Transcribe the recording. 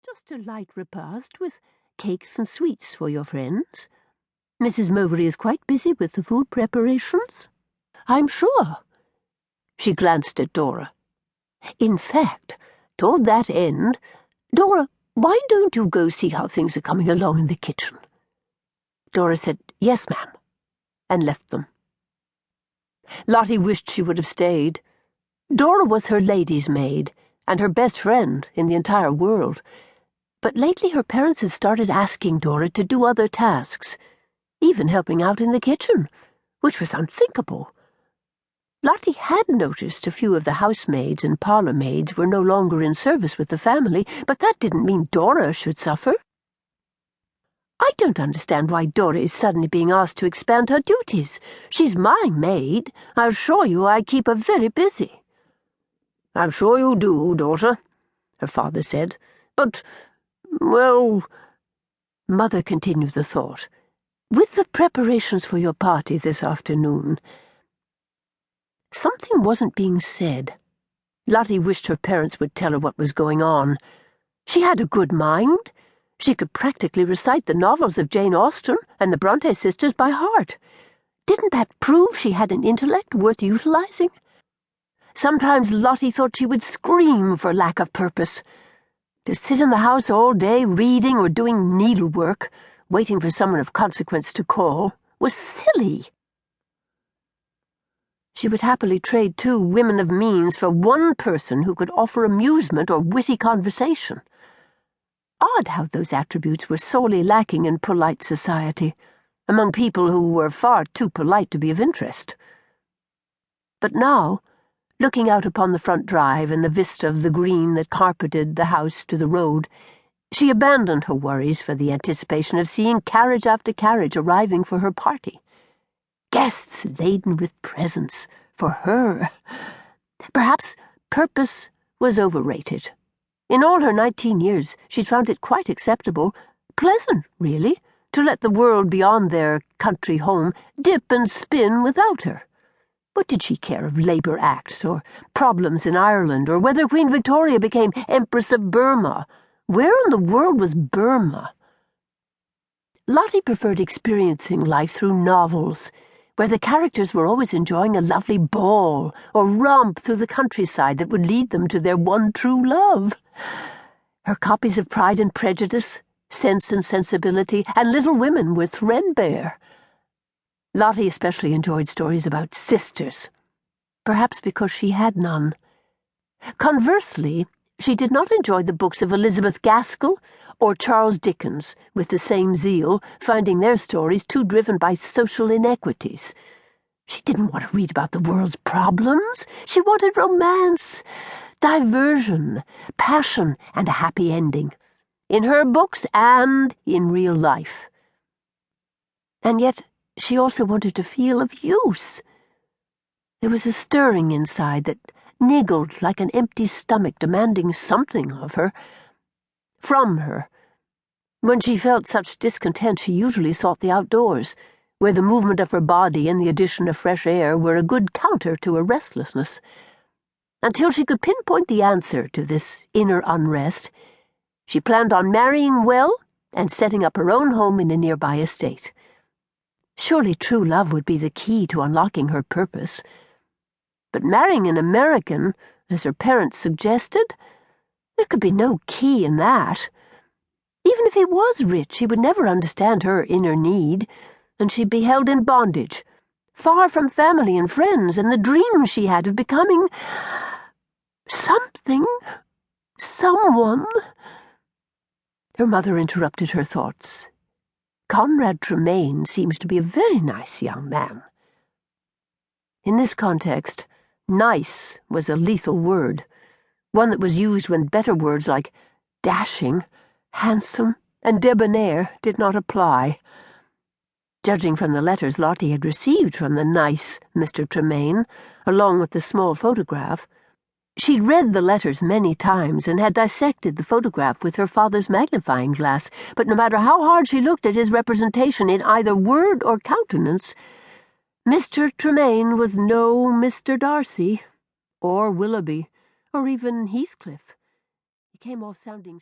Just a light repast with cakes and sweets for your friends. Mrs. Mowbray is quite busy with the food preparations, I'm sure." She glanced at Dora. "In fact, toward that end, Dora, why don't you go see how things are coming along in the kitchen?" Dora said, "Yes, ma'am," and left them. Lottie wished she would have stayed. Dora was her lady's maid, and her best friend in the entire world. But lately her parents had started asking Dora to do other tasks, even helping out in the kitchen, which was unthinkable. Lottie had noticed a few of the housemaids and parlour maids were no longer in service with the family, but that didn't mean Dora should suffer. "I don't understand why Dora is suddenly being asked to expand her duties. She's my maid. I assure you I keep her very busy." "I'm sure you do, daughter," her father said. "But, well—" Mother continued the thought. "With the preparations for your party this afternoon—" Something wasn't being said. Lottie wished her parents would tell her what was going on. She had a good mind. She could practically recite the novels of Jane Austen and the Bronte sisters by heart. Didn't that prove she had an intellect worth utilizing? Sometimes Lottie thought she would scream for lack of purpose. To sit in the house all day reading or doing needlework, waiting for someone of consequence to call, was silly. She would happily trade 2 women of means for one person who could offer amusement or witty conversation. Odd how those attributes were sorely lacking in polite society, among people who were far too polite to be of interest. But now, looking out upon the front drive and the vista of the green that carpeted the house to the road, she abandoned her worries for the anticipation of seeing carriage after carriage arriving for her party. Guests laden with presents for her. Perhaps purpose was overrated. In all her 19 years, she'd found it quite acceptable, pleasant, really, to let the world beyond their country home dip and spin without her. What did she care of Labour Acts, or problems in Ireland, or whether Queen Victoria became Empress of Burma? Where in the world was Burma? Lottie preferred experiencing life through novels, where the characters were always enjoying a lovely ball or romp through the countryside that would lead them to their one true love. Her copies of Pride and Prejudice, Sense and Sensibility, and Little Women were threadbare. Lottie especially enjoyed stories about sisters, perhaps because she had none. Conversely, she did not enjoy the books of Elizabeth Gaskell or Charles Dickens with the same zeal, finding their stories too driven by social inequities. She didn't want to read about the world's problems. She wanted romance, diversion, passion, and a happy ending, in her books and in real life. And yet she also wanted to feel of use. There was a stirring inside that niggled like an empty stomach demanding something of her, from her. When she felt such discontent, she usually sought the outdoors, where the movement of her body and the addition of fresh air were a good counter to her restlessness. Until she could pinpoint the answer to this inner unrest, she planned on marrying well and setting up her own home in a nearby estate. Surely true love would be the key to unlocking her purpose. But marrying an American, as her parents suggested, there could be no key in that. Even if he was rich, he would never understand her inner need, and she'd be held in bondage, far from family and friends and the dreams she had of becoming something, someone. Her mother interrupted her thoughts. "Conrad Tremaine seems to be a very nice young man." In this context, nice was a lethal word, one that was used when better words like dashing, handsome, and debonair did not apply. Judging from the letters Lottie had received from the nice Mr. Tremaine, along with the small photograph, she'd read the letters many times and had dissected the photograph with her father's magnifying glass, but no matter how hard she looked at his representation in either word or countenance, Mr. Tremaine was no Mr. Darcy, or Willoughby, or even Heathcliff. He came off sounding